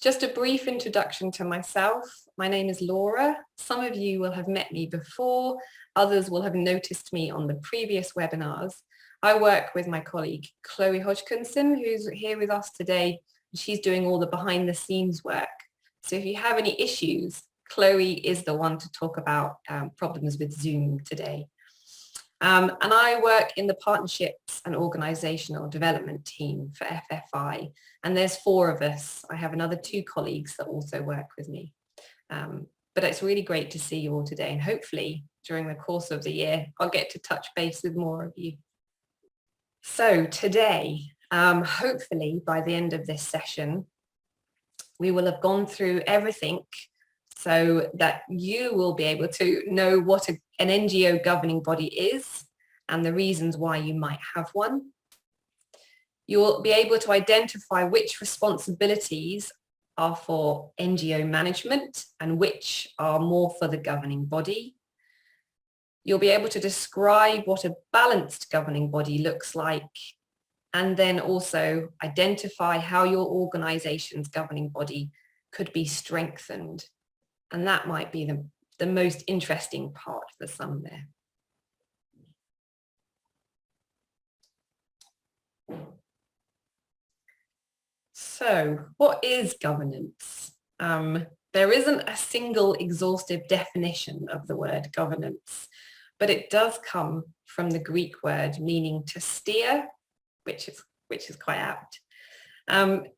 Just a brief introduction to myself. My name is Laura. Some of you will have met me before, others will have noticed me on the previous webinars. I work with my colleague Chloe Hodgkinson, who's here with us today. She's doing all the behind the scenes work. So if you have any issues, Chloe is the one to talk about problems with Zoom today. And I work in the Partnerships and Organisational Development team for FFI, and there's 4 of us. I have another 2 colleagues that also work with me. But it's really great to see you all today, and hopefully during the course of the year, I'll get to touch base with more of you. So today, hopefully by the end of this session, we will have gone through everything so that you will be able to know what an NGO governing body is and the reasons why you might have one. You'll be able to identify which responsibilities are for NGO management and which are more for the governing body. You'll be able to describe what a balanced governing body looks like, and then also identify how your organization's governing body could be strengthened. And that might be the most interesting part for some there. So what is governance? There isn't a single exhaustive definition of the word governance, but it does come from the Greek word meaning to steer, which is quite apt.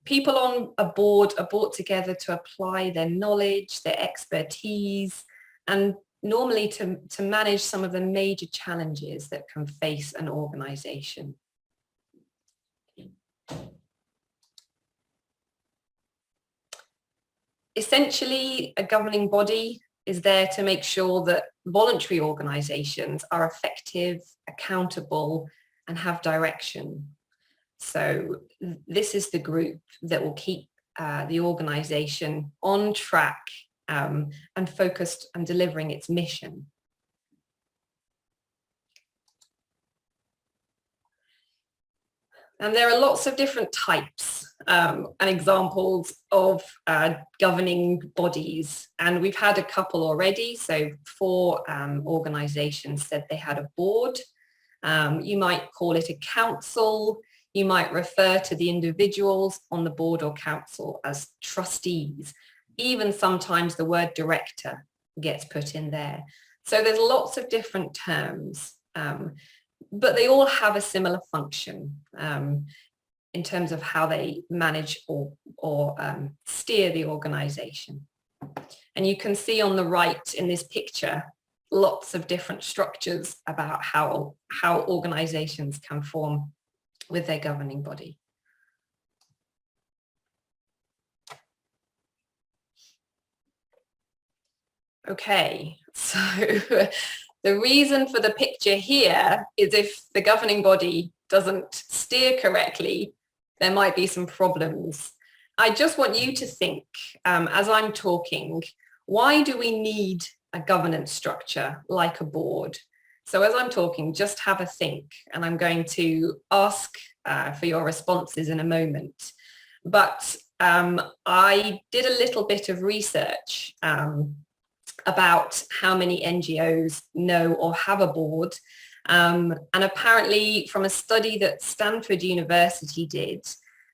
People on a board are brought together to apply their knowledge, their expertise, and normally to manage some of the major challenges that can face an organization. Essentially, a governing body is there to make sure that voluntary organizations are effective, accountable, and have direction. So this is the group that will keep the organization on track and focused on delivering its mission. And there are lots of different types and examples of governing bodies. And we've had a couple already. So 4 organizations said they had a board. You might call it a council. You might refer to the individuals on the board or council as trustees. Even sometimes the word director gets put in there. So there's lots of different terms, but they all have a similar function in terms of how they manage or steer the organization. And you can see on the right in this picture, lots of different structures about how organizations can form with their governing body. Okay, so the reason for the picture here is if the governing body doesn't steer correctly, there might be some problems. I just want you to think, as I'm talking, why do we need a governance structure like a board? So as I'm talking, just have a think, and I'm going to ask for your responses in a moment. But I did a little bit of research about how many NGOs know or have a board. And apparently from a study that Stanford University did,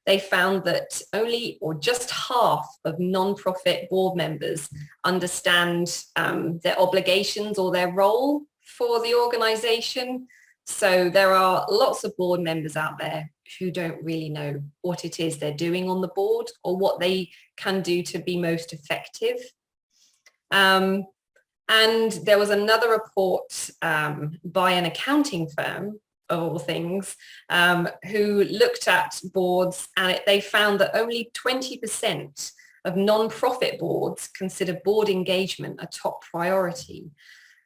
they found that only or just half of non-profit board members understand their obligations or their role for the organization. So there are lots of board members out there who don't really know what it is they're doing on the board or what they can do to be most effective. And there was another report by an accounting firm, of all things, who looked at boards, and they found that only 20% of non-profit boards consider board engagement a top priority.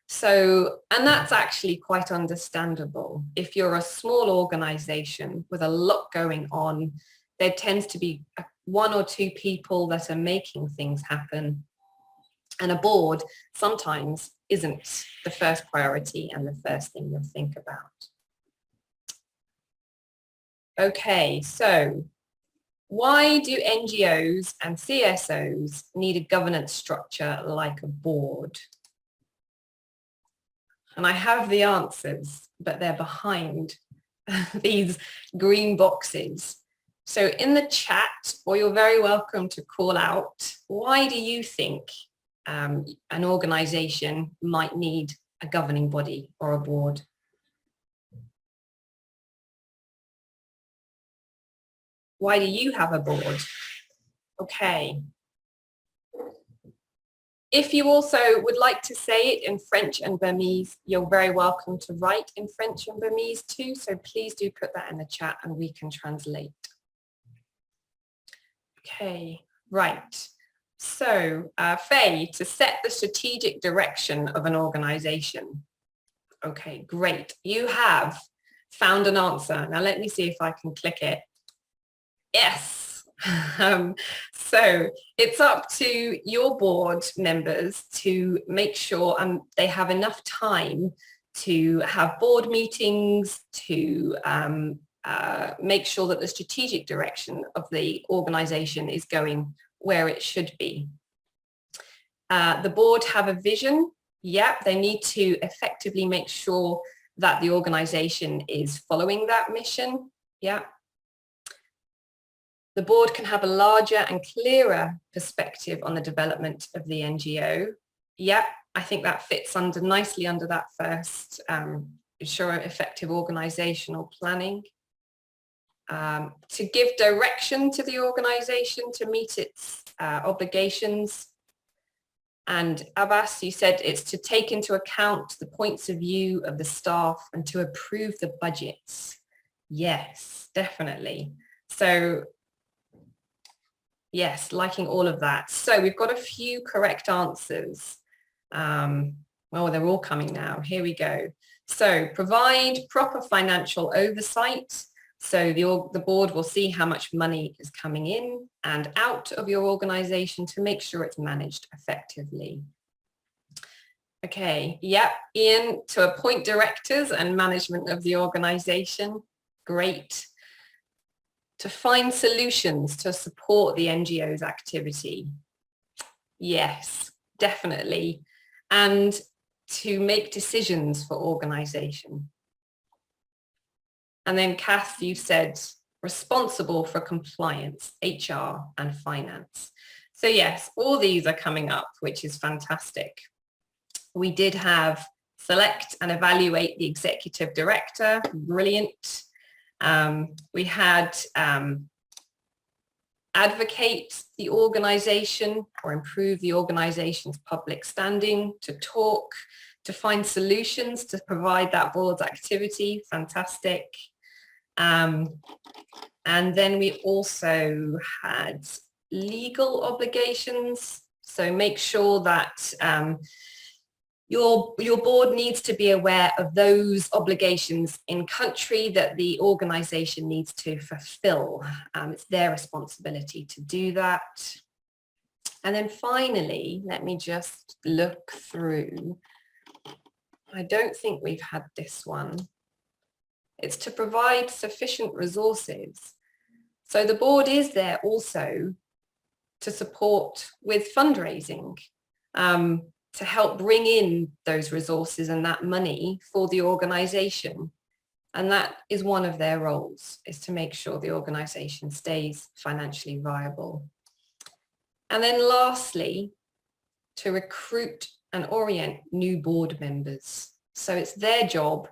So, and that's actually quite understandable. If you're a small organization with a lot going on, there tends to be 1 or 2 people that are making things happen. And a board sometimes isn't the first priority and the first thing you'll think about. Okay, so Why do NGOs and CSOs need a governance structure like a board? And I have the answers, but they're behind these green boxes. So in the chat, or you're very welcome to call out, why do you think an organization might need a governing body or a board? Why do you have a board? Okay. If you also would like to say it in French and Burmese, you're very welcome to write in French and Burmese too. So please do put that in the chat and we can translate. Okay, right. So Faye, to set the strategic direction of an organization. Okay, great. You have found an answer. Now let me see if I can click it. Yes. So it's up to your board members to make sure they have enough time to have board meetings, to make sure that the strategic direction of the organization is going where it should be. The board have a vision. Yep, they need to effectively make sure that the organization is following that mission. Yeah. The board can have a larger and clearer perspective on the development of the NGO. Yep, I think that fits nicely under that first, ensure effective organizational planning. To give direction to the organization to meet its obligations. And Abbas, you said it's to take into account the points of view of the staff and to approve the budgets. Yes, definitely. So yes, liking all of that. So we've got a few correct answers. Well, they're all coming now. Here we go. So provide proper financial oversight. So the board will see how much money is coming in and out of your organization to make sure it's managed effectively. Okay, yep, Ian, to appoint directors and management of the organization. Great. To find solutions to support the NGO's activity. Yes, definitely. And to make decisions for organization. And then Kath, you said responsible for compliance, HR and finance. So yes, all these are coming up, which is fantastic. We did have select and evaluate the executive director, brilliant. We had advocate the organization or improve the organization's public standing, to talk, to find solutions to provide that board's activity, fantastic. And then we also had legal obligations. So make sure that your board needs to be aware of those obligations in country that the organization needs to fulfill. It's their responsibility to do that. And then finally, let me just look through. I don't think we've had this one. It's to provide sufficient resources. So the board is there also to support with fundraising, to help bring in those resources and that money for the organization. And that is one of their roles, is to make sure the organization stays financially viable. And then lastly, to recruit and orient new board members. So it's their job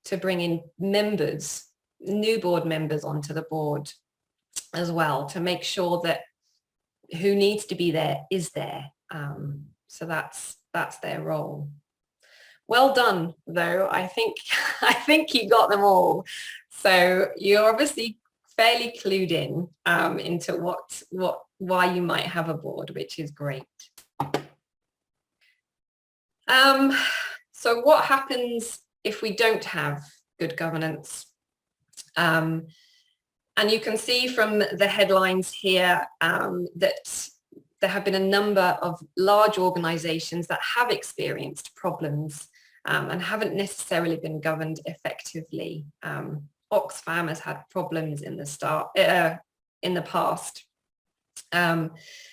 to bring in members, new board members onto the board as well, to make sure that who needs to be there is there. So that's their role. Well done, though. I think you got them all. So you're obviously fairly clued in into why you might have a board, which is great. So what happens if we don't have good governance? And you can see from the headlines here that there have been a number of large organizations that have experienced problems and haven't necessarily been governed effectively. Oxfam has had problems in the start, in the past. And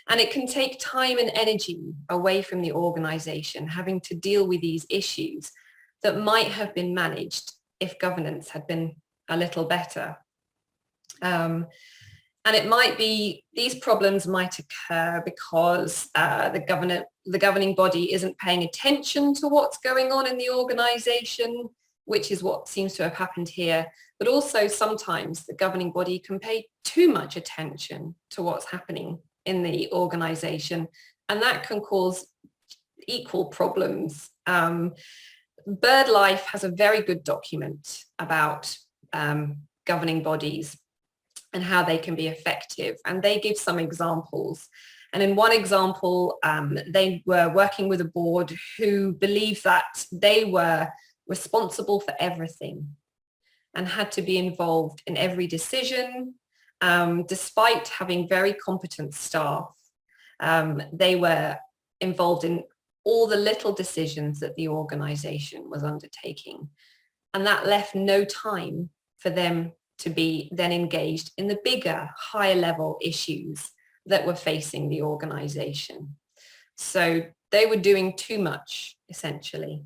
it can take time and energy away from the organisation having to deal with these issues that might have been managed if governance had been a little better. And it might be, these problems might occur because the governing body isn't paying attention to what's going on in the organisation, which is what seems to have happened here. But also sometimes the governing body can pay too much attention to what's happening in the organisation, and that can cause equal problems. BirdLife has a very good document about governing bodies and how they can be effective. And they give some examples. And in one example, they were working with a board who believed that they were responsible for everything and had to be involved in every decision, despite having very competent staff. They were involved in all the little decisions that the organisation was undertaking. And that left no time for them to be then engaged in the bigger, higher level issues that were facing the organisation. So they were doing too much, essentially.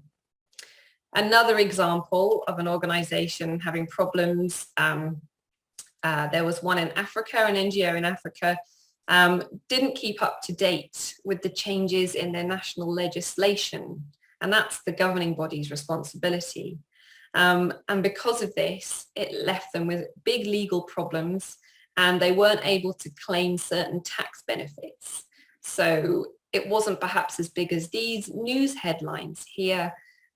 Another example of an organisation having problems, there was one in Africa, an NGO in Africa, didn't keep up to date with the changes in their national legislation, and that's the governing body's responsibility. And because of this, it left them with big legal problems, and they weren't able to claim certain tax benefits. So it wasn't perhaps as big as these news headlines here,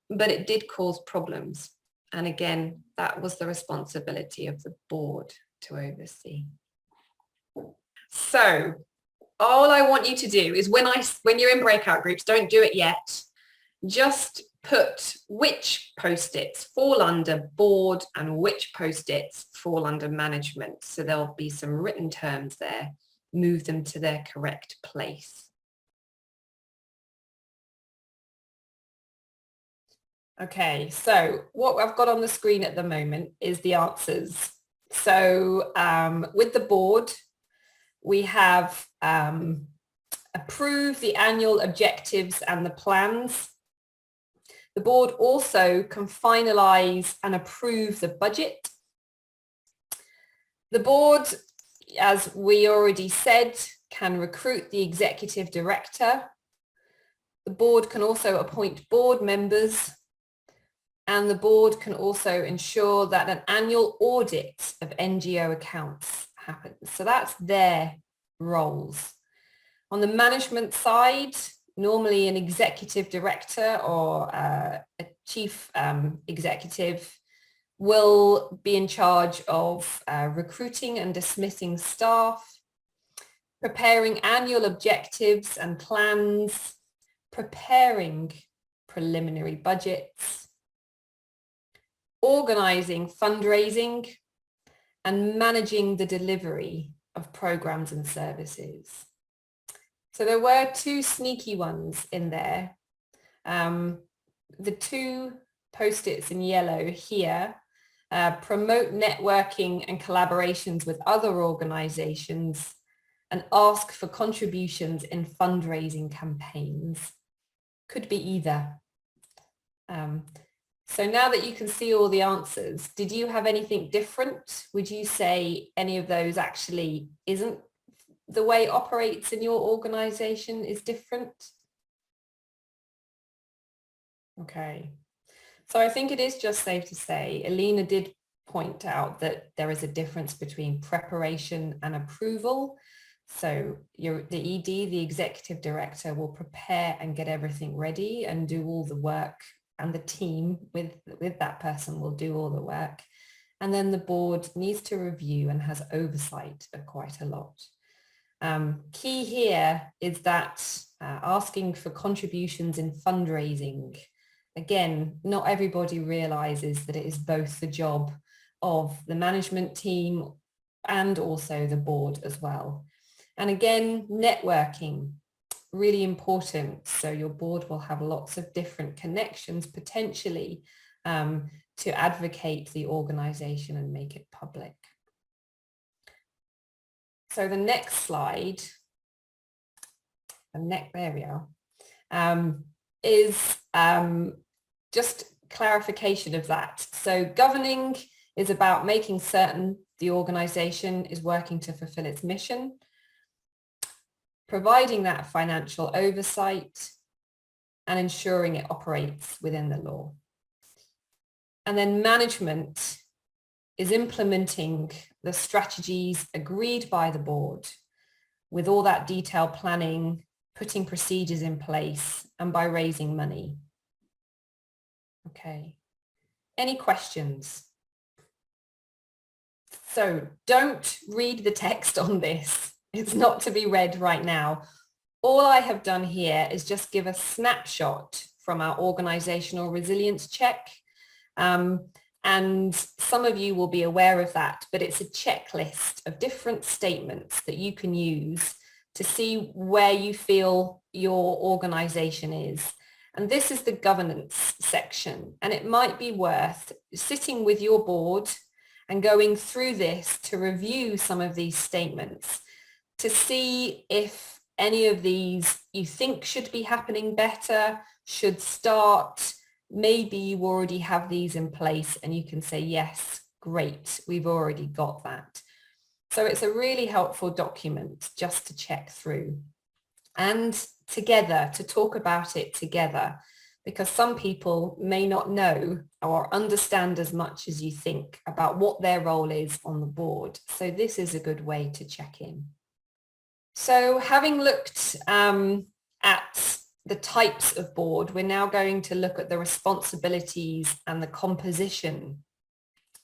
but it did cause problems. And again, that was the responsibility of the board to oversee. So all I want you to do is when you're in breakout groups, don't do it yet. Just put which post-its fall under board and which post-its fall under management. So there'll be some written terms there. Move them to their correct place. Okay, so what I've got on the screen at the moment is the answers. So with the board, we have approve the annual objectives and the plans. The board also can finalise and approve the budget. The board, as we already said, can recruit the executive director. The board can also appoint board members, and the board can also ensure that an annual audit of NGO accounts happens. So that's their roles. On the management side, normally an executive director or a chief executive will be in charge of recruiting and dismissing staff, preparing annual objectives and plans, preparing preliminary budgets, organising fundraising, and managing the delivery of programs and services. So there were two sneaky ones in there. The two post-its in yellow here, promote networking and collaborations with other organisations and ask for contributions in fundraising campaigns. Could be either. So now that you can see all the answers, did you have anything different? Would you say any of those actually isn't the way it operates in your organisation is different? Okay. So I think it is just safe to say, Elena did point out that there is a difference between preparation and approval. So the ED, the executive director, will prepare and get everything ready and do all the work, and the team with that person will do all the work. And then the board needs to review and has oversight of quite a lot. Key here is that asking for contributions in fundraising. Again, not everybody realizes that it is both the job of the management team and also the board as well. And again, networking, really important. So your board will have lots of different connections potentially to advocate the organization and make it public. So the next slide, there we are, is just clarification of that. So governing is about making certain the organisation is working to fulfil its mission, providing that financial oversight, and ensuring it operates within the law. And then management is implementing the strategies agreed by the board with all that detailed planning, putting procedures in place, and by raising money. Okay. Any questions? So don't read the text on this. It's not to be read right now. All I have done here is just give a snapshot from our organisational resilience check. And some of you will be aware of that, but it's a checklist of different statements that you can use to see where you feel your organisation is. And this is the governance section, and it might be worth sitting with your board and going through this to review some of these statements to see if any of these you think should be happening better, should start. Maybe you already have these in place and you can say, yes, great, we've already got that. So it's a really helpful document just to check through and together to talk about it together, because some people may not know or understand as much as you think about what their role is on the board. So this is a good way to check in. So having looked at the types of board, we're now going to look at the responsibilities and the composition.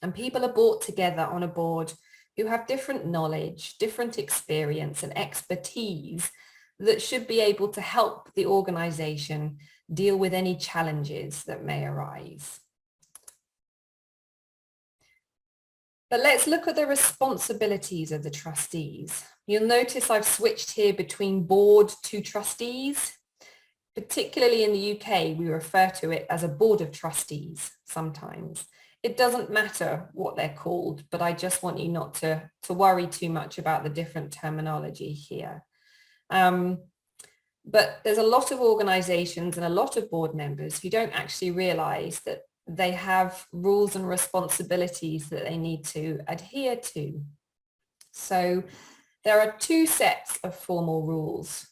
And people are brought together on a board who have different knowledge, different experience and expertise that should be able to help the organisation deal with any challenges that may arise. But let's look at the responsibilities of the trustees. You'll notice I've switched here between board to trustees. Particularly in the UK, we refer to it as a board of trustees sometimes. It doesn't matter what they're called, but I just want you not to worry too much about the different terminology here. But there's a lot of organisations and a lot of board members who don't actually realise that they have rules and responsibilities that they need to adhere to. So there are two sets of formal rules.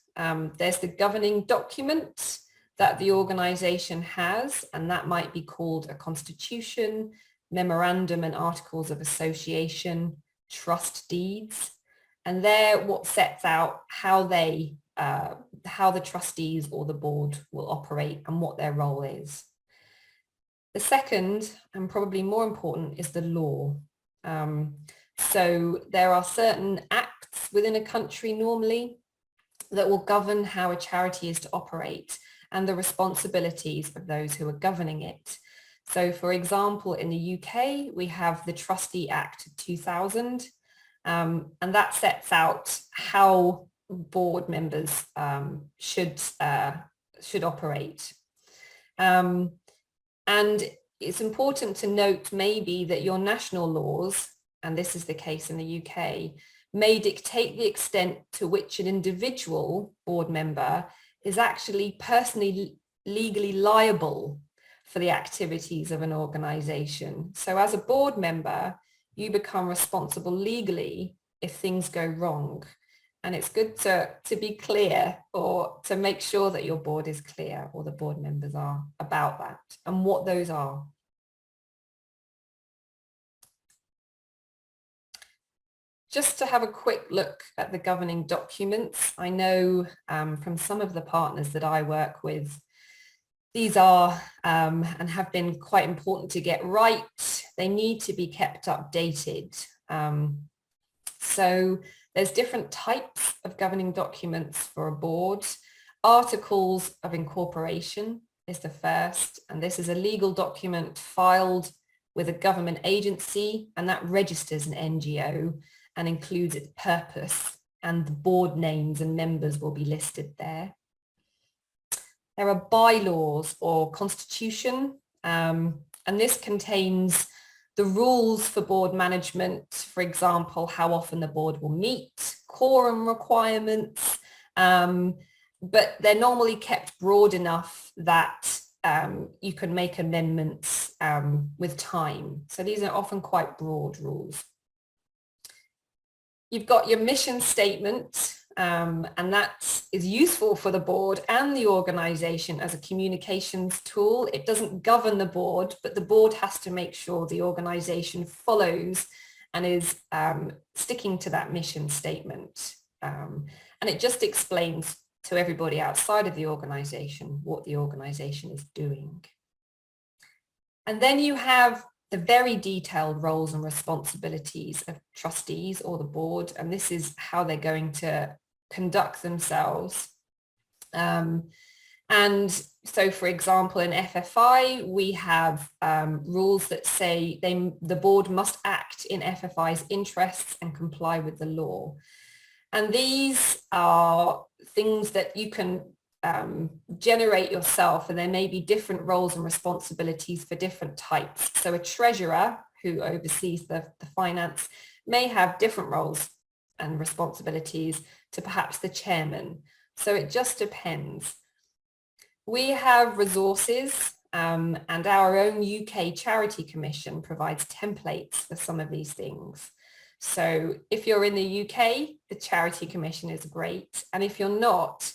There's the governing document that the organisation has, and that might be called a constitution, memorandum and articles of association, trust deeds. And they're what sets out how the trustees or the board will operate and what their role is. The second, and probably more important, is the law. So there are certain acts within a country normally that will govern how a charity is to operate and the responsibilities of those who are governing it. So for example, in the UK, we have the Trustee Act 2000, and that sets out how board members should operate. And it's important to note maybe that your national laws, and this is the case in the UK, may dictate the extent to which an individual board member is actually personally legally liable for the activities of an organisation. So as a board member, you become responsible legally if things go wrong. And it's good to be clear, or to make sure that your board is clear, or the board members are, about that and what those are. Just to have a quick look at the governing documents, I know from some of the partners that I work with, these are and have been quite important to get right. They need to be kept updated. So there's different types of governing documents for a board. Articles of incorporation is the first, and this is a legal document filed with a government agency, and that registers an NGO and includes its purpose, and the board names and members will be listed there. There are bylaws or constitution, and this contains the rules for board management, for example, how often the board will meet, quorum requirements, but they're normally kept broad enough that you can make amendments with time. So these are often quite broad rules. You've got your mission statement, and that is useful for the board and the organisation as a communications tool. It doesn't govern the board, but the board has to make sure the organisation follows and is sticking to that mission statement. And it just explains to everybody outside of the organisation what the organisation is doing. And then you have the very detailed roles and responsibilities of trustees or the board, and this is how they're going to conduct themselves. And so, for example, in FFI, we have rules that say the board must act in FFI's interests and comply with the law. And these are things that you can generate yourself, and there may be different roles and responsibilities for different types. So a treasurer who oversees the finance may have different roles and responsibilities to perhaps the chairman. So it just depends. We have resources, and our own UK Charity Commission provides templates for some of these things. So if you're in the UK, the Charity Commission is great. And if you're not,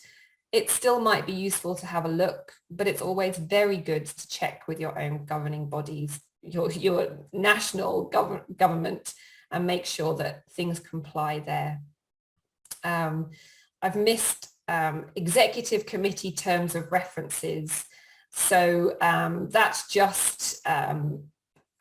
it still might be useful to have a look, but it's always very good to check with your own governing bodies, your national government, and make sure that things comply there. I've missed executive committee terms of references. So that's just,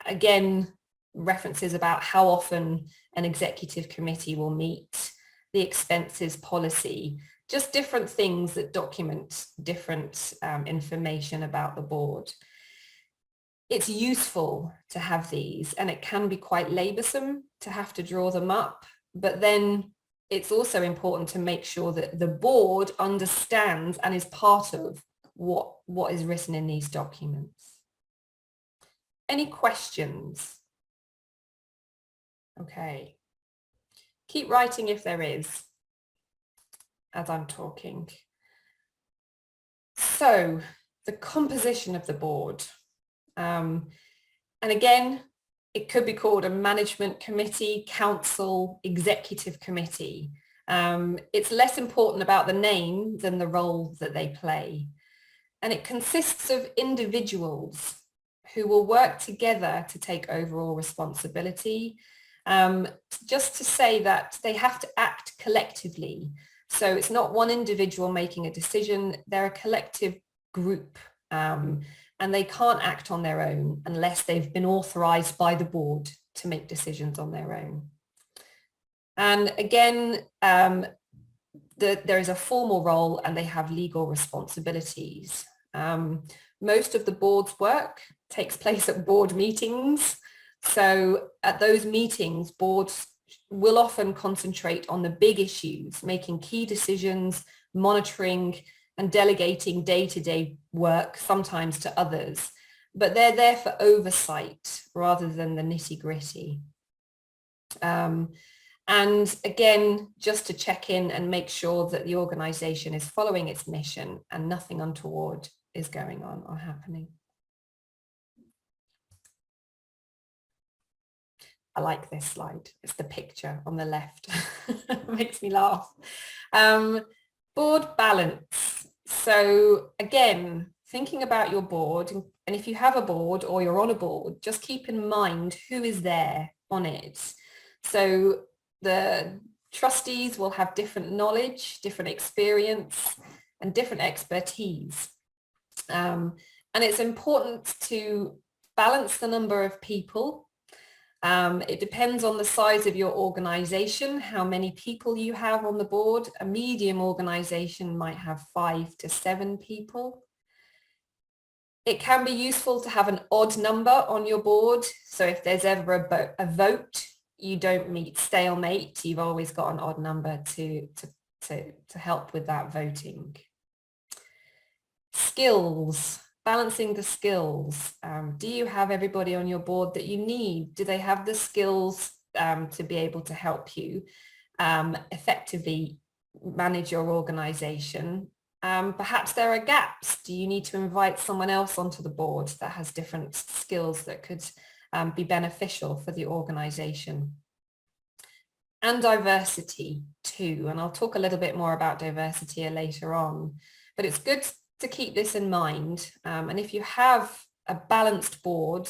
again, references about how often an executive committee will meet, the expenses policy, just different things that document different information about the board. It's useful to have these, and it can be quite laboursome to have to draw them up, but then it's also important to make sure that the board understands and is part of what is written in these documents. Any questions? Okay. Keep writing if there is, as I'm talking. So the composition of the board. And again, it could be called a management committee, council, executive committee. It's less important about the name than the role that they play. And it consists of individuals who will work together to take overall responsibility. Just to say that they have to act collectively. So it's not one individual making a decision, they're a collective group, and they can't act on their own unless they've been authorised by the board to make decisions on their own. And again, there is a formal role and they have legal responsibilities. Most of the board's work takes place at board meetings. So at those meetings, boards will often concentrate on the big issues, making key decisions, monitoring and delegating day-to-day work, sometimes to others. But they're there for oversight rather than the nitty-gritty. And again, just to check in and make sure that the organisation is following its mission and nothing untoward is going on or happening. I like this slide. It's the picture on the left. It makes me laugh. Board balance. So again, thinking about your board, and if you have a board or you're on a board, just keep in mind who is there on it. So the trustees will have different knowledge, different experience, and different expertise. And it's important to balance the number of people. It depends on the size of your organisation, how many people you have on the board. A medium organisation might have 5 to 7 people. It can be useful to have an odd number on your board. So if there's ever a vote, you don't meet stalemate. You've always got an odd number to help with that voting. Skills. Balancing the skills. Do you have everybody on your board that you need? Do they have the skills to be able to help you? effectively manage your organization. Perhaps there are gaps. Do you need to invite someone else onto the board that has different skills that could be beneficial for the organization? And diversity too. And I'll talk a little bit more about diversity later on, but it's good to keep this in mind. And if you have a balanced board,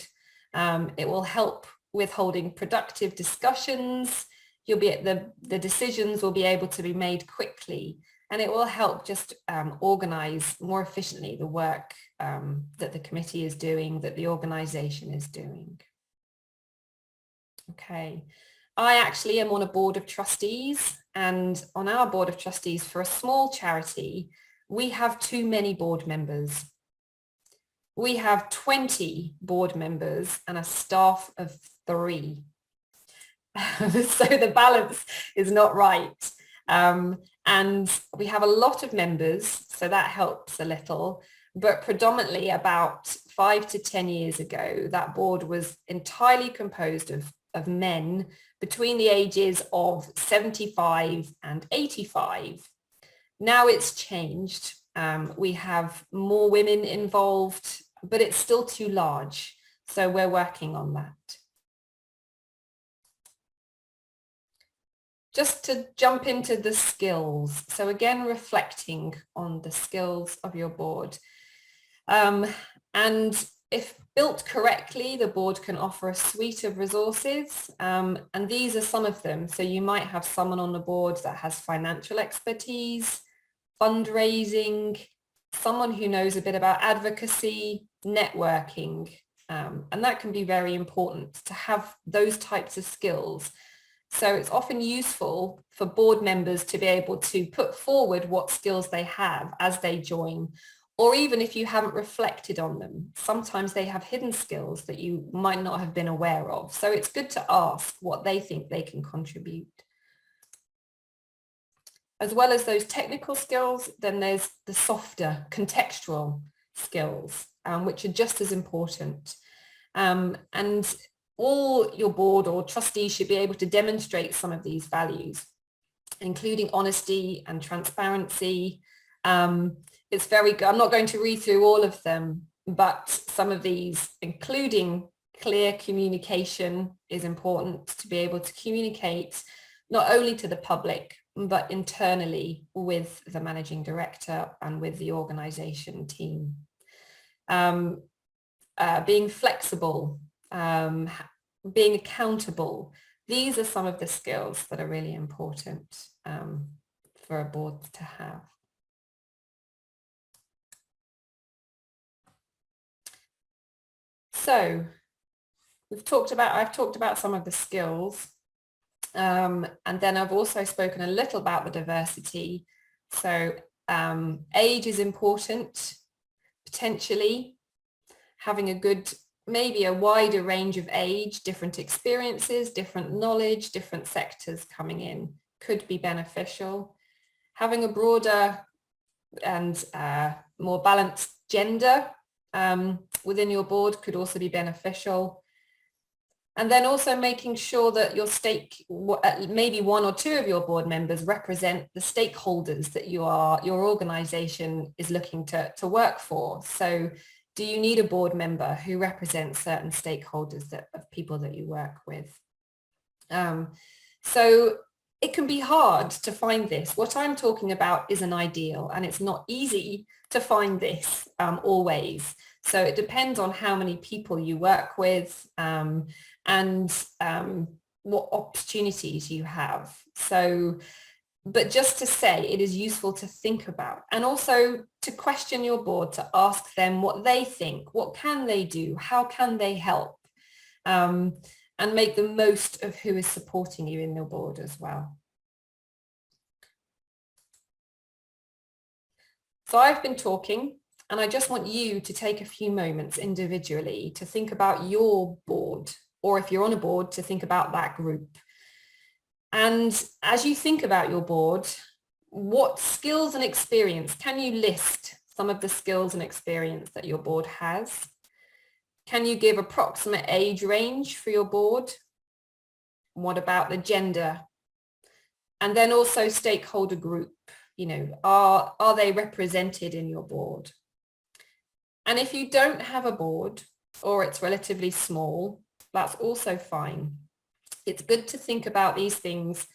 it will help with holding productive discussions. You'll be the decisions will be able to be made quickly, and it will help just organize more efficiently the work that the committee is doing, that the organization is doing. Okay. I actually am on a board of trustees, and on our board of trustees for a small charity, we have too many board members. We have 20 board members and a staff of 3. So the balance is not right. And we have a lot of members, so that helps a little. But predominantly about 5 to 10 years ago, that board was entirely composed of men between the ages of 75 and 85. Now it's changed. We have more women involved, but it's still too large. So we're working on that. Just to jump into the skills. So again, reflecting on the skills of your board. And if built correctly, the board can offer a suite of resources. And these are some of them. So you might have someone on the board that has financial expertise, fundraising, someone who knows a bit about advocacy, networking. And that can be very important to have those types of skills. So it's often useful for board members to be able to put forward what skills they have as they join, or even if you haven't reflected on them. Sometimes they have hidden skills that you might not have been aware of. So it's good to ask what they think they can contribute. As well as those technical skills, then there's the softer contextual skills, which are just as important. And all your board or trustees should be able to demonstrate some of these values, including honesty and transparency. It's very good. I'm not going to read through all of them, but some of these, including clear communication, is important to be able to communicate not only to the public, but internally with the managing director and with the organization team. Being flexible, being accountable. These are some of the skills that are really important for a board to have. So I've talked about some of the skills, and then I've also spoken a little about the diversity. So age is important, potentially having a good, maybe a wider range of age, different experiences, different knowledge, different sectors coming in could be beneficial. Having a broader and more balanced gender within your board could also be beneficial. And then also making sure that your maybe 1 or 2 of your board members represent the stakeholders that your organization is looking to work for. So do you need a board member who represents certain stakeholders of people that you work with? So it can be hard to find this. What I'm talking about is an ideal, and it's not easy to find this always. So it depends on how many people you work with and what opportunities you have. So, but just to say, it is useful to think about, and also to question your board, to ask them what they think, what can they do, how can they help, and make the most of who is supporting you in your board as well. So I've been talking, and I just want you to take a few moments individually to think about your board, or if you're on a board, to think about that group. And as you think about your board, what skills and experience, can you list some of the skills and experience that your board has? Can you give approximate age range for your board? What about the gender? And then also stakeholder group, you know, are they represented in your board? And if you don't have a board or it's relatively small, that's also fine. It's good to think about these things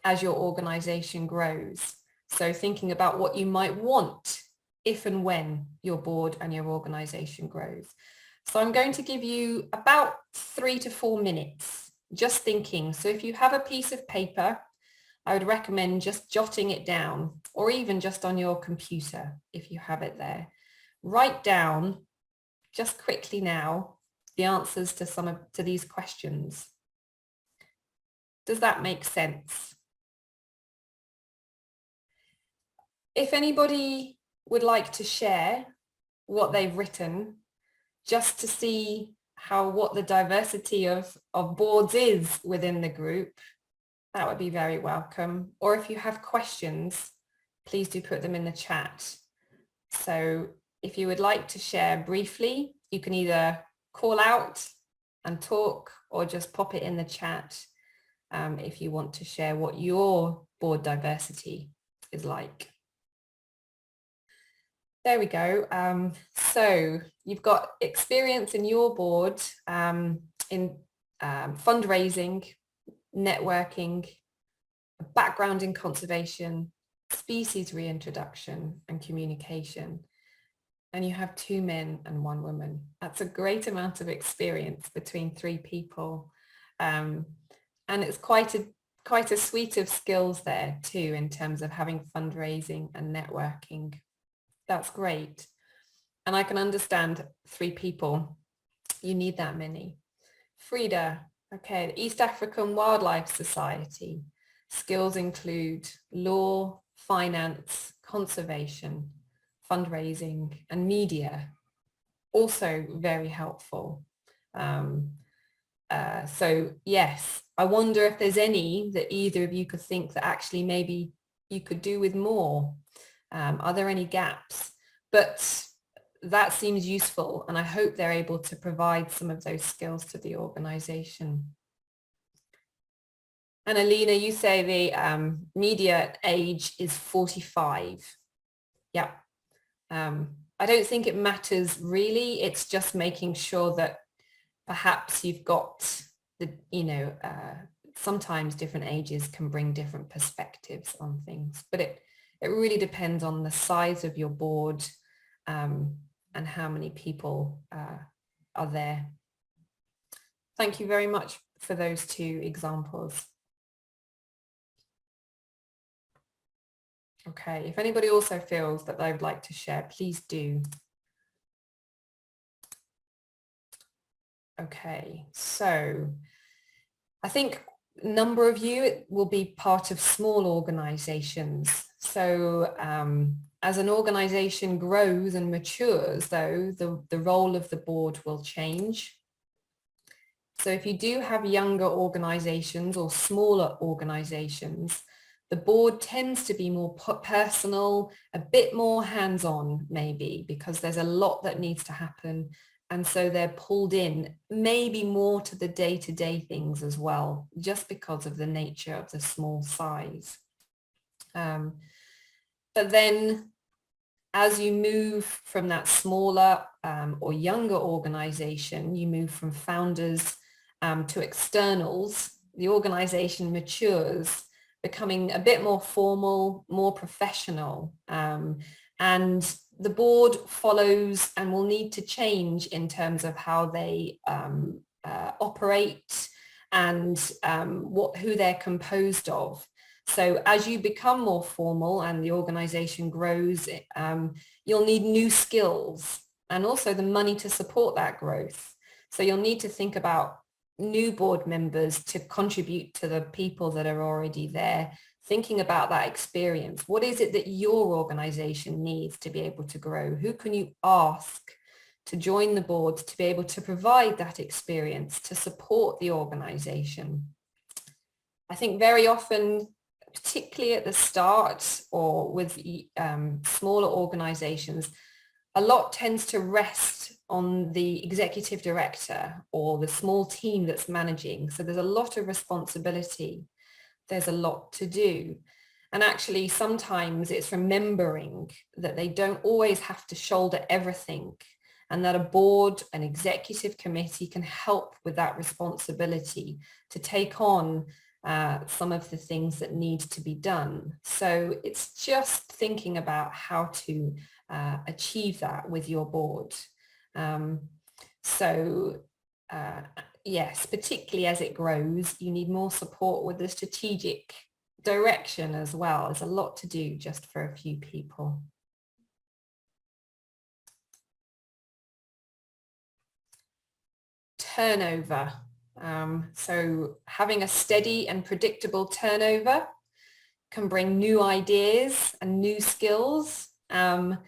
as your organization grows. So thinking about what you might want if and when your board and your organization grows. So I'm going to give you about 3 to 4 minutes just thinking. So if you have a piece of paper, I would recommend just jotting it down, or even just on your computer if you have it there. Write down just quickly now the answers to these questions. Does that make sense? If anybody would like to share what they've written, just to see what the diversity of boards is within the group, that would be very welcome. Or if you have questions, please do put them in the chat. So if you would like to share briefly, you can either call out and talk or just pop it in the chat if you want to share what your board diversity is like. There we go. So you've got experience in your board in fundraising, networking, a background in conservation, species reintroduction and communication. And you have 2 men and 1 woman. That's a great amount of experience between 3 people. And it's quite a suite of skills there too, in terms of having fundraising and networking. That's great. And I can understand 3 people. You need that many. Frida, okay, the East African Wildlife Society. Skills include law, finance, conservation, fundraising, and media. Also very helpful. So yes, I wonder if there's any that either of you could think that actually maybe you could do with more. Are there any gaps? But that seems useful, and I hope they're able to provide some of those skills to the organization. And Alina, you say the media age is 45. Yeah. I don't think it matters really. It's just making sure that perhaps you've got the, sometimes different ages can bring different perspectives on things, but it really depends on the size of your board and how many people are there. Thank you very much for those 2 examples. Okay, if anybody also feels that they would like to share, please do. Okay, so I think a number of you will be part of small organizations. So as an organization grows and matures, though, the role of the board will change. So if you do have younger organizations or smaller organizations, the board tends to be more personal, a bit more hands-on maybe, because there's a lot that needs to happen. And so they're pulled in maybe more to the day-to-day things as well, just because of the nature of the small size. But then as you move from that smaller or younger organization, you move from founders to externals, the organization matures, becoming a bit more formal, more professional. And the board follows and will need to change in terms of how they operate and who they're composed of. So as you become more formal and the organization grows, you'll need new skills and also the money to support that growth. So you'll need to think about new board members to contribute to the people that are already there, thinking about that experience. What is it that your organization needs to be able to grow? Who can you ask to join the board to be able to provide that experience to support the organization? I think very often, particularly at the start or with smaller organizations, a lot tends to rest on the executive director or the small team that's managing. So there's a lot of responsibility. there's a lot to do. And actually, sometimes it's remembering that they don't always have to shoulder everything, and that a board, an executive committee can help with that responsibility to take on some of the things that need to be done. So it's just thinking about how to achieve that with your board. Yes, particularly as it grows, you need more support with the strategic direction as well. There's a lot to do just for a few people. Turnover. So having a steady and predictable turnover can bring new ideas and new skills, and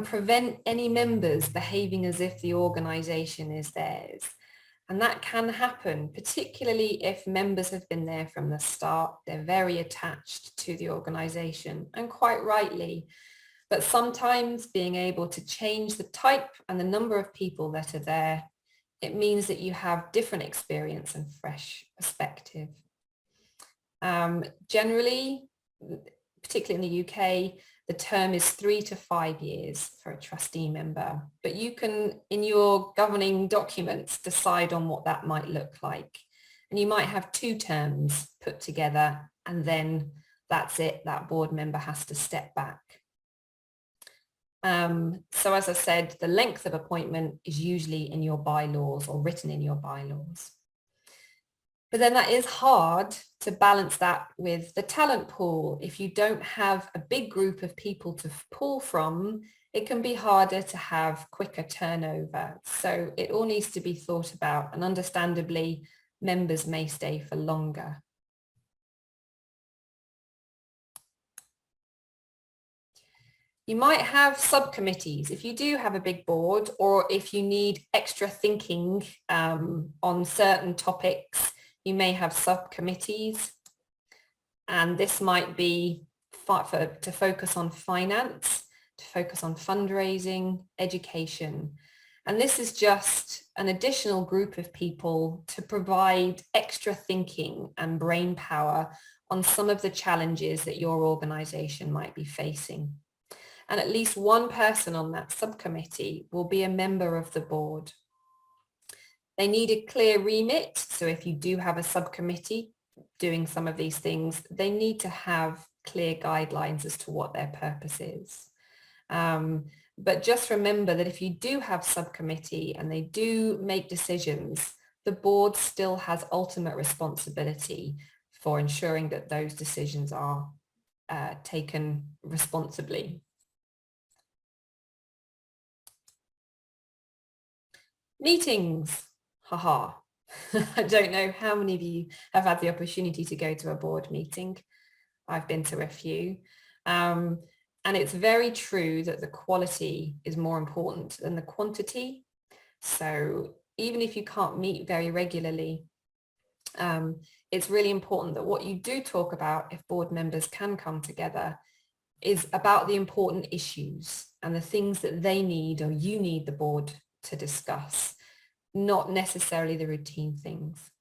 prevent any members behaving as if the organisation is theirs. And that can happen, particularly if members have been there from the start. They're very attached to the organisation, and quite rightly. But sometimes being able to change the type and the number of people that are there, it means that you have different experience and fresh perspective. Generally, particularly in the UK, the term is 3 to 5 years for a trustee member, but you can, in your governing documents, decide on what that might look like. And you might have 2 terms put together, and then that's it, that board member has to step back. So as I said, the length of appointment is usually in your bylaws or written in your bylaws. But then that is hard to balance that with the talent pool. If you don't have a big group of people to pull from, it can be harder to have quicker turnover. So it all needs to be thought about, and understandably, members may stay for longer. You might have subcommittees if you do have a big board, or if you need extra thinking on certain topics. You may have subcommittees, and this might be to focus on finance, to focus on fundraising, education. And this is just an additional group of people to provide extra thinking and brain power on some of the challenges that your organisation might be facing. And at least one person on that subcommittee will be a member of the board. They need a clear remit. So if you do have a subcommittee doing some of these things, they need to have clear guidelines as to what their purpose is. But just remember that if you do have subcommittee and they do make decisions, the board still has ultimate responsibility for ensuring that those decisions are taken responsibly. Meetings. Haha. I don't know how many of you have had the opportunity to go to a board meeting. I've been to a few. And it's very true that the quality is more important than the quantity. So even if you can't meet very regularly, it's really important that what you do talk about, if board members can come together, is about the important issues and the things that they need or you need the board to discuss, not necessarily the routine things.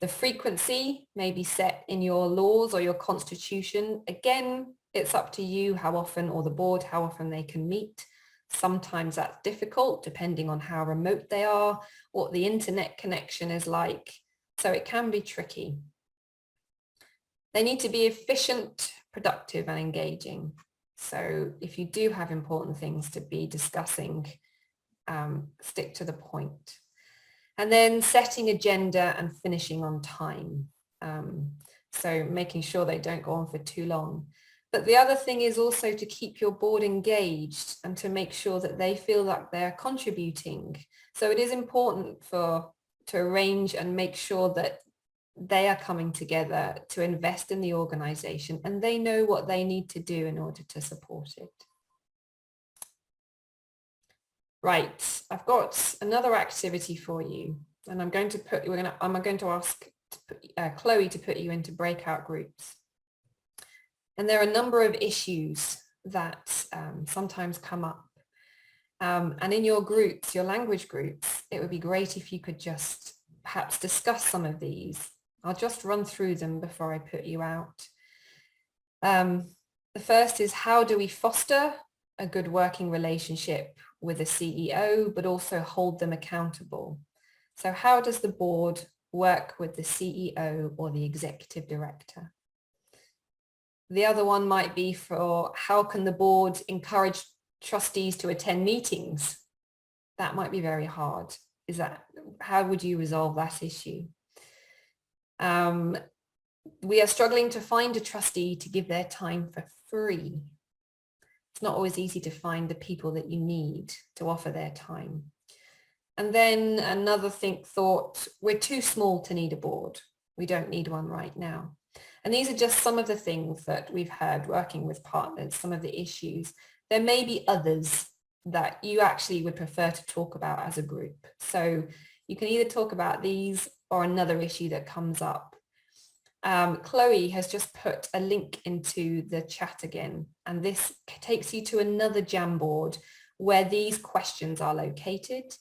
The frequency may be set in your laws or your constitution. Again, it's up to you how often, or the board, how often they can meet. Sometimes that's difficult depending on how remote they are, what the internet connection is like. So it can be tricky. They need to be efficient, productive and engaging. So if you do have important things to be discussing, stick to the point. And then setting agenda and finishing on time. So making sure they don't go on for too long. But the other thing is also to keep your board engaged and to make sure that they feel like they're contributing. So it is important to arrange and make sure that they are coming together to invest in the organisation and they know what they need to do in order to support it. Right, I've got another activity for you, and I'm going to ask Chloe to put you into breakout groups. And there are a number of issues that sometimes come up. And in your groups, your language groups, it would be great if you could just perhaps discuss some of these I'll just run through them before I put you out. The first is, how do we foster a good working relationship with a CEO, but also hold them accountable? So how does the board work with the CEO or the executive director? The other one might be for, how can the board encourage trustees to attend meetings? That might be very hard. How would you resolve that issue? We are struggling to find a trustee to give their time for free. It's not always easy to find the people that you need to offer their time. And then another thought, we're too small to need a board. We don't need one right now. And these are just some of the things that we've heard working with partners, some of the issues. There may be others that you actually would prefer to talk about as a group. So you can either talk about these or another issue that comes up. Chloe has just put a link into the chat again, and this takes you to another Jamboard where these questions are located,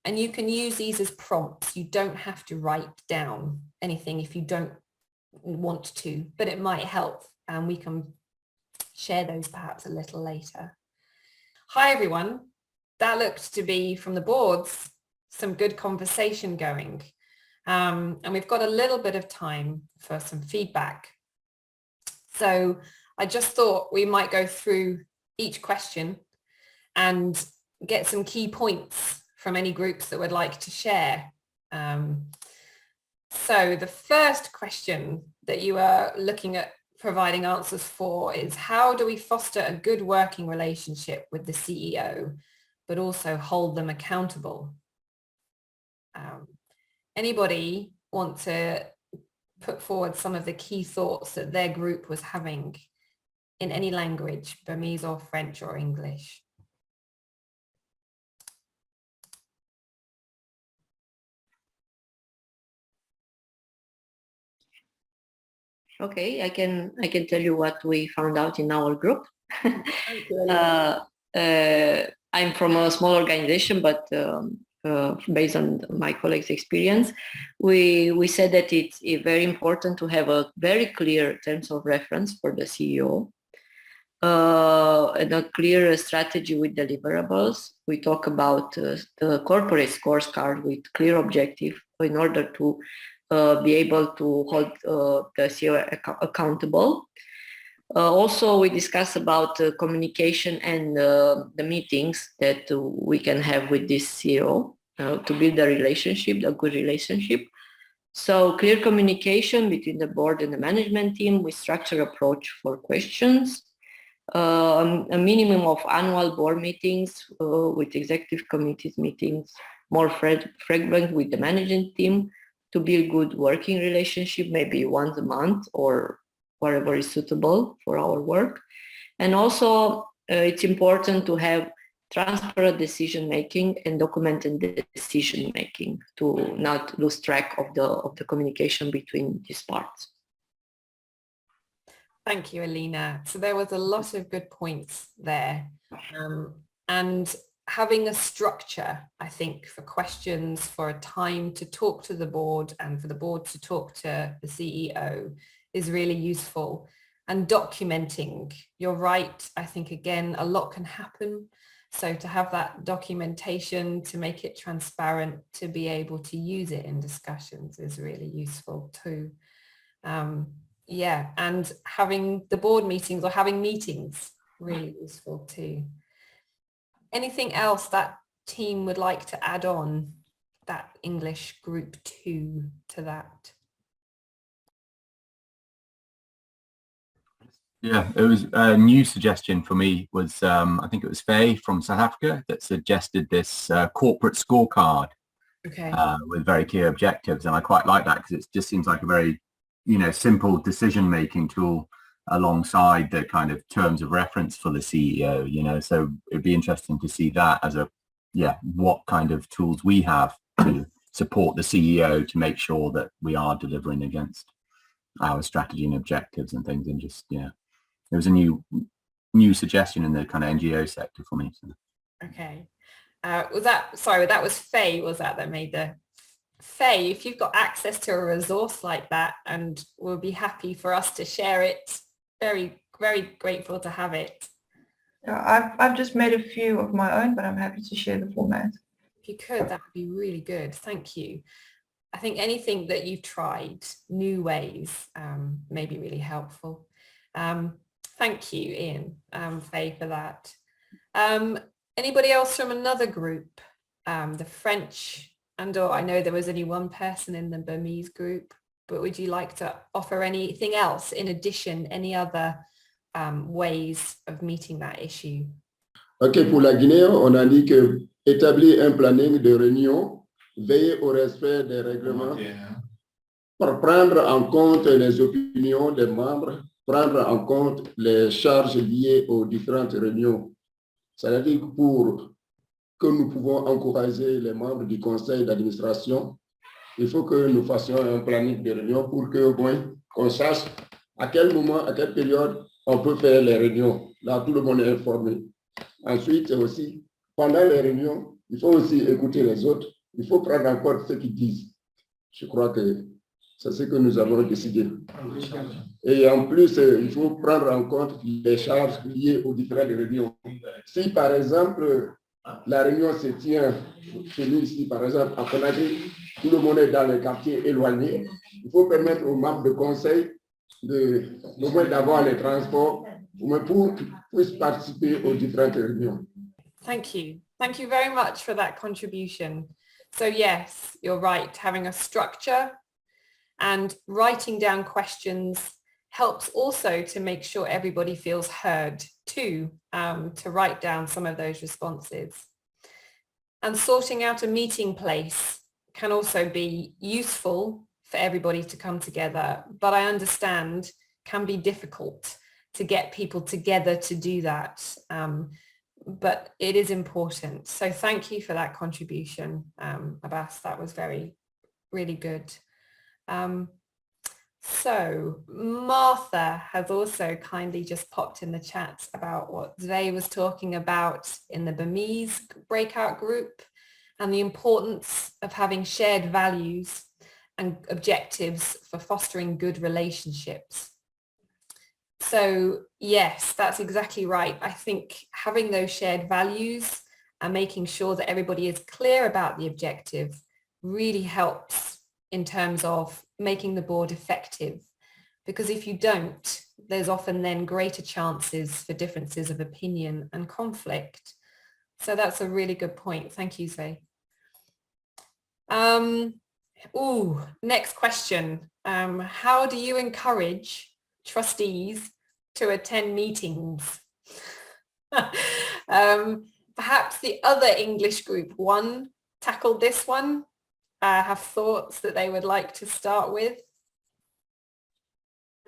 and you can use these as prompts. You don't have to write down anything if you don't want to, but it might help, and we can share those perhaps a little later. Hi everyone, that looked to be from the boards, some good conversation going. And we've got a little bit of time for some feedback. So I just thought we might go through each question and get some key points from any groups that would like to share. So the first question that you are looking at providing answers for is, how do we foster a good working relationship with the CEO, but also hold them accountable? Anybody want to put forward some of the key thoughts that their group was having in any language, Burmese or French or English? Okay, I can tell you what we found out in our group. I'm from a small organization, but based on my colleagues' experience, we said that it's very important to have a very clear terms of reference for the CEO and a clear strategy with deliverables. We talk about the corporate scorecard with clear objective in order to be able to hold the CEO accountable. Also, we discuss about communication and the meetings that we can have with this CEO to build a relationship, a good relationship. So clear communication between the board and the management team with structured approach for questions, a minimum of annual board meetings with executive committees meetings, more frequent with the management team to build good working relationship, maybe once a month or whatever is suitable for our work. And also it's important to have transparent decision making and documented decision making to not lose track of the communication between these parts. Thank you, Alina. So there was a lot of good points there. And having a structure, I think, for questions, for a time to talk to the board and for the board to talk to the CEO is really useful. And documenting, you're right, I think, again, a lot can happen. So to have that documentation, to make it transparent, to be able to use it in discussions is really useful too. Yeah, and having the board meetings or having meetings, really useful too. Anything else that team would like to add on, that English group 2 to that? Yeah, it was a new suggestion for me was, I think it was Faye from South Africa that suggested this corporate scorecard with very clear objectives. And I quite like that because it just seems like a very, simple decision-making tool alongside the kind of terms of reference for the CEO, so it'd be interesting to see that as what kind of tools we have to support the CEO to make sure that we are delivering against our strategy and objectives and things. And just, it was a new suggestion in the kind of NGO sector for me. So. Okay. That was Faye, was that made the Faye, if you've got access to a resource like that, and we'll be happy for us to share it, very, very grateful to have it. Yeah, I've just made a few of my own, but I'm happy to share the format. If you could, that would be really good. Thank you. I think anything that you've tried, new ways, may be really helpful. Thank you, Ian, Faye, for that. Anybody else from another group? The French, or I know there was only one person in the Burmese group, but would you like to offer anything else in addition, any other ways of meeting that issue? Ok, pour la Guinée, on a dit que établir un planning de réunion, veiller au respect des règlements, pour prendre en compte les opinions des membres, prendre en compte les charges liées aux différentes réunions. C'est-à-dire pour que nous pouvons encourager les membres du conseil d'administration, il faut que nous fassions un planning de réunion pour que, bon, qu'on sache à quel moment, à quelle période on peut faire les réunions. Là, tout le monde est informé. Ensuite, aussi, pendant les réunions, il faut aussi écouter les autres. Il faut prendre en compte ce qu'ils disent. Je crois que c'est ce que nous avons décidé. Et en plus, il faut prendre en compte les charges liées aux différentes réunions. Si, par exemple, la réunion se tient chez nous ici, par exemple, à Conakry, tout le monde est dans les quartiers éloignés, il faut permettre aux membres de conseil au moins d'avoir les transports pour qu'ils puissent participer aux différentes réunions. Thank you. Thank you very much for that contribution. So yes, you're right. Having a structure and writing down questions helps also to make sure everybody feels heard too, to write down some of those responses. And sorting out a meeting place can also be useful for everybody to come together, but I understand can be difficult to get people together to do that. But it is important. So thank you for that contribution, Abbas. That was really good. So Martha has also kindly just popped in the chat about what Zve was talking about in the Burmese breakout group and the importance of having shared values and objectives for fostering good relationships. So yes, that's exactly right. I think having those shared values and making sure that everybody is clear about the objective really helps in terms of making the board effective. Because if you don't, there's often then greater chances for differences of opinion and conflict. So that's a really good point. Thank you, Zve. Next question. How do you encourage trustees to attend meetings? Perhaps the other English group one tackled this one. Have thoughts that they would like to start with?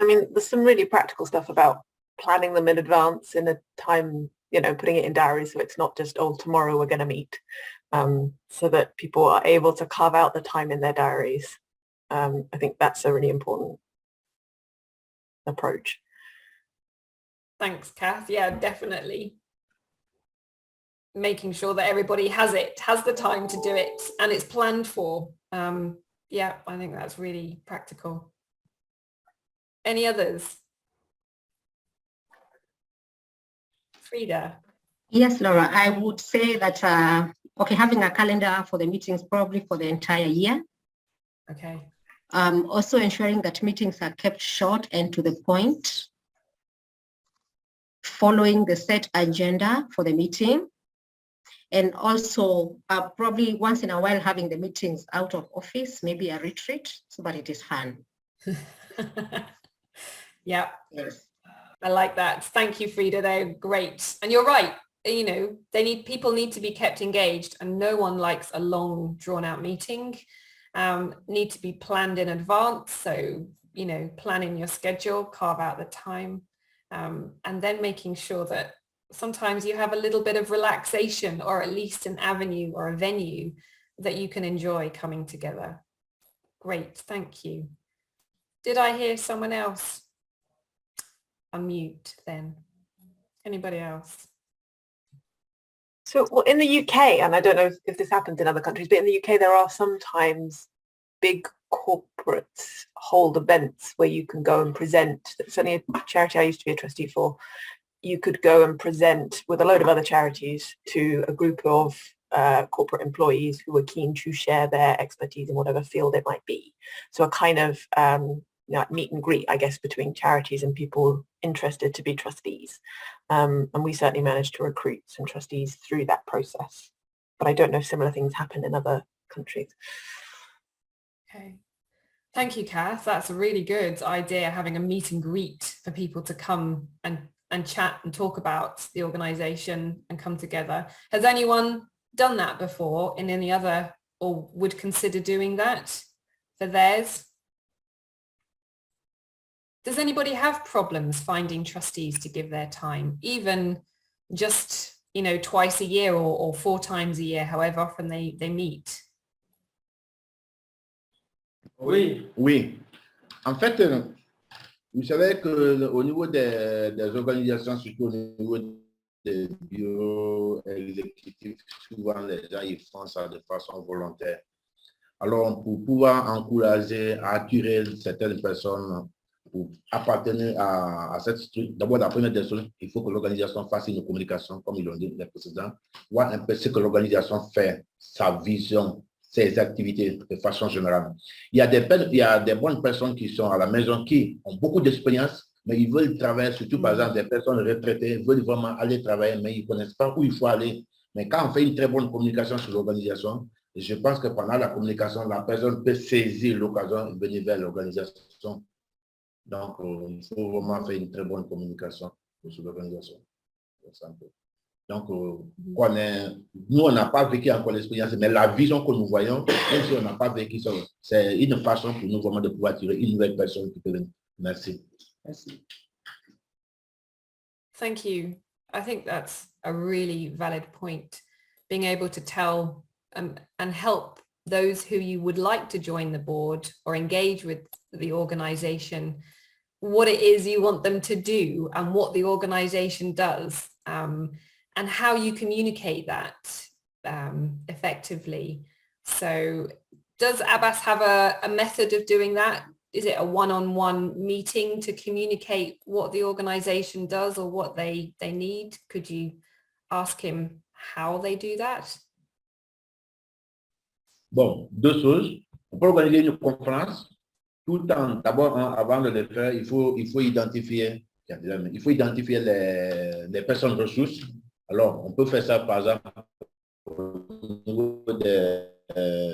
I mean, there's some really practical stuff about planning them in advance in a time, putting it in diaries so it's not just, oh, tomorrow we're going to meet, so that people are able to carve out the time in their diaries. I think that's a really important approach. Thanks, Kath. Yeah, definitely. Making sure that everybody has the time to do it and it's planned for. Yeah, I think that's really practical. Any others? Frida? Yes, Laura, I would say that, having a calendar for the meetings probably for the entire year. Okay. Also ensuring that meetings are kept short and to the point, following the set agenda for the meeting, and also probably once in a while having the meetings out of office, maybe a retreat, so that it is fun. Yeah. Yes. I like that. Thank you, Frida. They're great. And you're right. People need to be kept engaged, and no one likes a long drawn out meeting. Need to be planned in advance. So, plan in your schedule, carve out the time, and then making sure that sometimes you have a little bit of relaxation, or at least an avenue or a venue that you can enjoy coming together. Great. Thank you. Did I hear someone else? Unmute then. Anybody else? So, well, in the UK, and I don't know if this happens in other countries, but in the UK, there are sometimes big corporates hold events where you can go and present. It's only a charity I used to be a trustee for. You could go and present with a load of other charities to a group of corporate employees who were keen to share their expertise in whatever field it might be. So a kind of meet and greet, I guess, between charities and people interested to be trustees. And we certainly managed to recruit some trustees through that process. But I don't know if similar things happen in other countries. Okay. Thank you, Kath. That's a really good idea, having a meet and greet for people to come and chat and talk about the organisation and come together. Has anyone done that before in any other, or would consider doing that for theirs? Does anybody have problems finding trustees to give their time, even just, you know, twice a year or 4 times a year, however often they meet? Oui. Oui. En fait, vous savez qu'au niveau des organisations, surtout au niveau des bureaux exécutifs, souvent les gens ils font ça de façon volontaire. Alors, pour pouvoir encourager, attirer certaines personnes pour appartenir à cette structure, d'abord, la première des choses, il faut que l'organisation fasse une communication, comme ils l'ont dit les précédents, voir un peu ce que l'organisation fait, sa vision, ses activités de façon générale. Il y a des bonnes personnes qui sont à la maison, qui ont beaucoup d'expérience, mais ils veulent travailler, surtout par exemple des personnes retraitées, veulent vraiment aller travailler, mais ils ne connaissent pas où il faut aller. Mais quand on fait une très bonne communication sur l'organisation, je pense que pendant la communication, la personne peut saisir l'occasion et venir vers l'organisation. Donc, il faut vraiment faire une très bonne communication sur l'organisation. Donc, nous, on n'a pas vécu encore l'expérience, mais la vision que nous voyons, même si on n'a pas vécu ça, c'est une façon pour nous vraiment de pouvoir tirer une nouvelle personne qui peut venir. Merci. Merci. Thank you. I think that's a really valid point. Being able to tell and help those who you would like to join the board or engage with the organisation, what it is you want them to do and what the organisation does, and how you communicate that effectively. So does Abbas have a method of doing that? Is it a one-on-one meeting to communicate what the organisation does or what they need? Could you ask him how they do that? Bon, 2 choses. On peut organiser une conférence. Tout le temps, d'abord, avant de le faire, il faut identifier les personnes ressources. Alors, on peut faire ça, par exemple, au niveau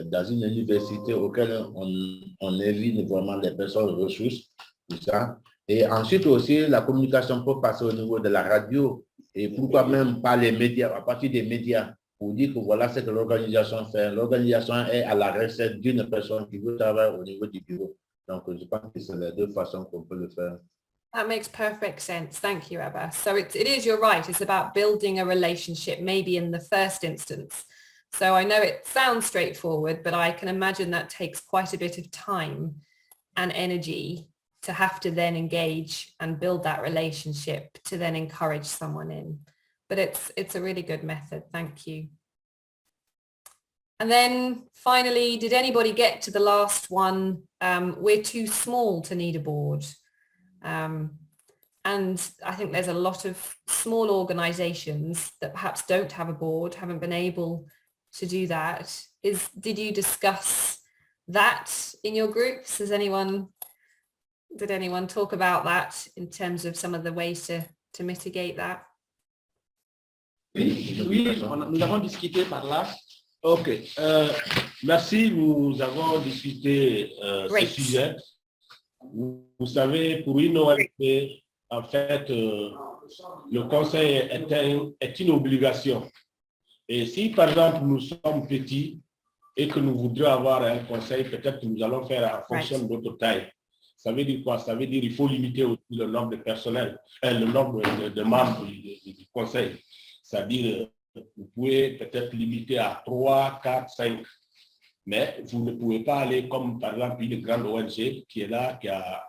dans une université auquel on invite vraiment les personnes ressources, tout ça. Et ensuite aussi, la communication peut passer au niveau de la radio et pourquoi même pas les médias, à partir des médias, pour dire que voilà ce que l'organisation fait. L'organisation est à la recette d'une personne qui veut travailler au niveau du bureau. Donc, je pense que c'est les 2 façons qu'on peut le faire. That makes perfect sense. Thank you, Abbas. So it is, you're right, it's about building a relationship, maybe in the first instance. So I know it sounds straightforward, but I can imagine that takes quite a bit of time and energy to have to then engage and build that relationship to then encourage someone in. But it's a really good method. Thank you. And then finally, did anybody get to the last one? We're too small to need a board. And I think there's a lot of small organizations that perhaps don't have a board, haven't been able to do that. Did you discuss that in your groups? Did anyone talk about that in terms of some of the ways to mitigate that? Oui, nous avons discuté par là. OK. Merci, nous avons discuté ce sujet. Vous savez, pour une ONG, en fait, le conseil est une obligation. Et si, par exemple, nous sommes petits et que nous voudrions avoir un conseil, peut-être que nous allons faire en fonction de notre taille. Ça veut dire quoi? Ça veut dire qu'il faut limiter aussi le nombre de personnel, le nombre de membres du conseil. C'est-à-dire, vous pouvez peut-être limiter à 3, 4, 5. Mais vous ne pouvez pas aller comme, par exemple, une grande ONG qui est là, qui a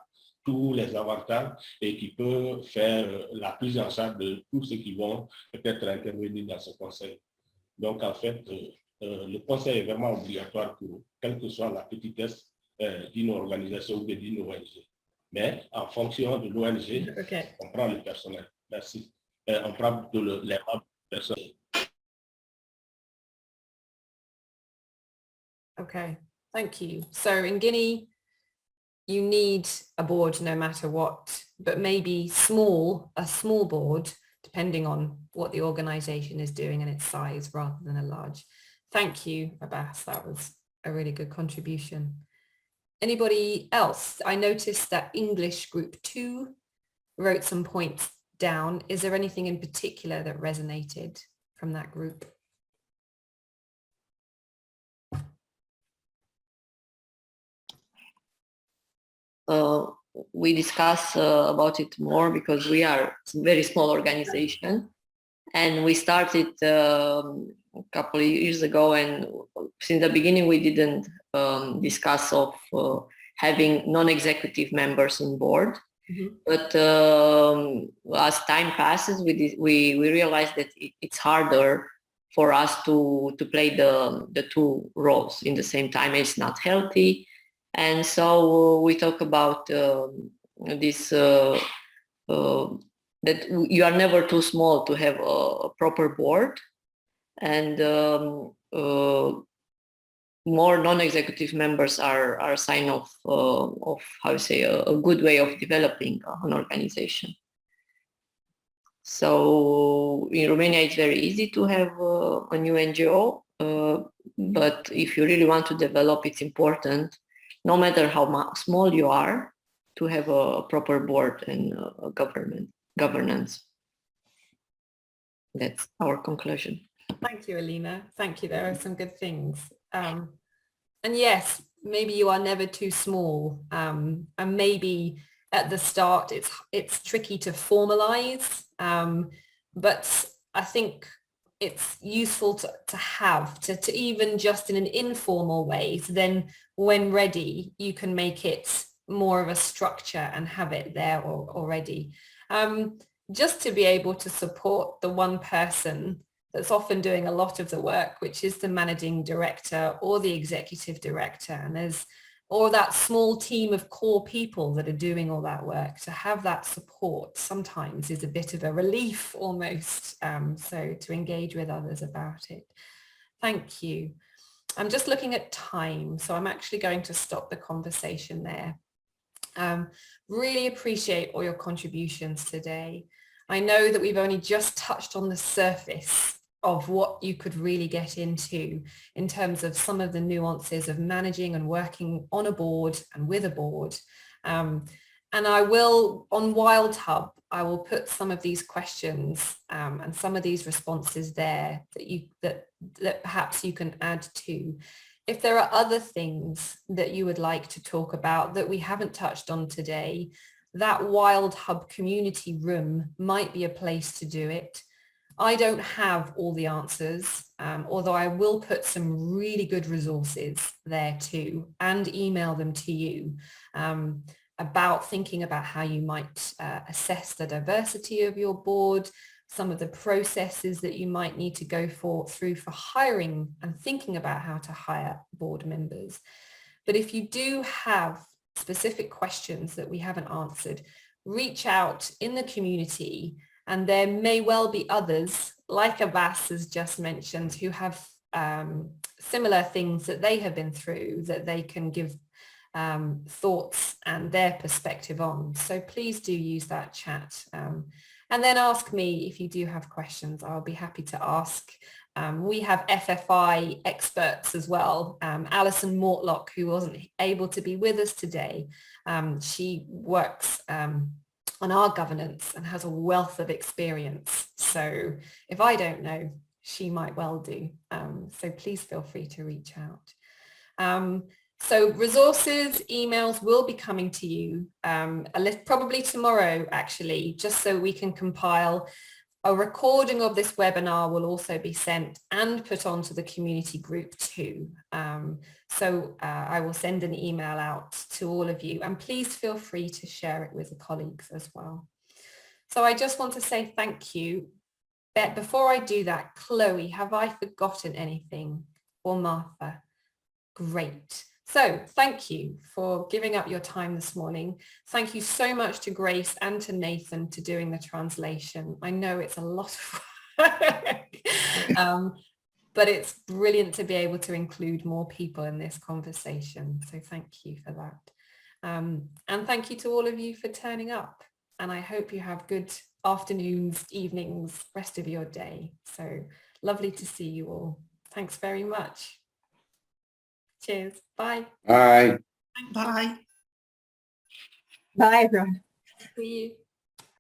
tous les avantages et qui peut faire la prise en charge de tous ceux qui vont peut-être intervenir dans ce conseil. Donc, en fait, le conseil est vraiment obligatoire pour eux, quelle que soit la petitesse d'une organisation ou d'une ONG. Mais en fonction de l'ONG, on prend le personnel. Merci. On prend les membres du personnel. Okay, thank you. So in Guinea, you need a board no matter what, but maybe a small board, depending on what the organization is doing and its size rather than a large. Thank you, Abbas. That was a really good contribution. Anybody else? I noticed that English group 2 wrote some points down. Is there anything in particular that resonated from that group? We discuss about it more because we are a very small organization, and we started a couple of years ago, and since the beginning we didn't discuss of having non-executive members on board. Mm-hmm. But as time passes, we realized that it's harder for us to play the two roles in the same time. It's not healthy. And so we talk about this, that you are never too small to have a proper board, and more non-executive members are a sign of how you say, a good way of developing an organization. So in Romania, it's very easy to have a new NGO, but if you really want to develop, it's important, no matter how small you are, to have a proper board and governance. That's our conclusion. Thank you, Alina. Thank you. There are some good things. And yes, maybe you are never too small. And maybe at the start it's tricky to formalize. But I think it's useful to have to even just in an informal way. So then when ready, you can make it more of a structure and have it there already. Just to be able to support the one person that's often doing a lot of the work, which is the managing director or the executive director. And or that small team of core people that are doing all that work, to have that support sometimes is a bit of a relief almost. So to engage with others about it. Thank you. I'm just looking at time, so I'm actually going to stop the conversation there. Really appreciate all your contributions today. I know that we've only just touched on the surface of what you could really get into in terms of some of the nuances of managing and working on a board and with a board. And I will, on Wild Hub, I will put some of these questions and some of these responses there that perhaps you can add to. If there are other things that you would like to talk about that we haven't touched on today, that Wild Hub community room might be a place to do it. I don't have all the answers, although I will put some really good resources there too, and email them to you about thinking about how you might assess the diversity of your board, some of the processes that you might need to go through for hiring and thinking about how to hire board members. But if you do have specific questions that we haven't answered, reach out in the community. And there may well be others, like Abbas has just mentioned, who have similar things that they have been through that they can give thoughts and their perspective on. So please do use that chat. And then ask me if you do have questions. I'll be happy to ask. We have FFI experts as well. Alison Mortlock, who wasn't able to be with us today, she works on our governance and has a wealth of experience. So if I don't know, she might well do. So please feel free to reach out. So resources, emails will be coming to you probably tomorrow, actually, just so we can compile. A recording of this webinar will also be sent and put onto the community group too. So I will send an email out to all of you, and please feel free to share it with the colleagues as well. So I just want to say thank you. But before I do that, Chloe, have I forgotten anything? Or Martha? Great. So thank you for giving up your time this morning. Thank you so much to Grace and to Nathan for doing the translation. I know it's a lot of work, but it's brilliant to be able to include more people in this conversation. So thank you for that. And thank you to all of you for turning up. And I hope you have good afternoons, evenings, rest of your day. So lovely to see you all. Thanks very much. Cheers. Bye. Bye. Thank you. Bye. Bye, everyone. See you.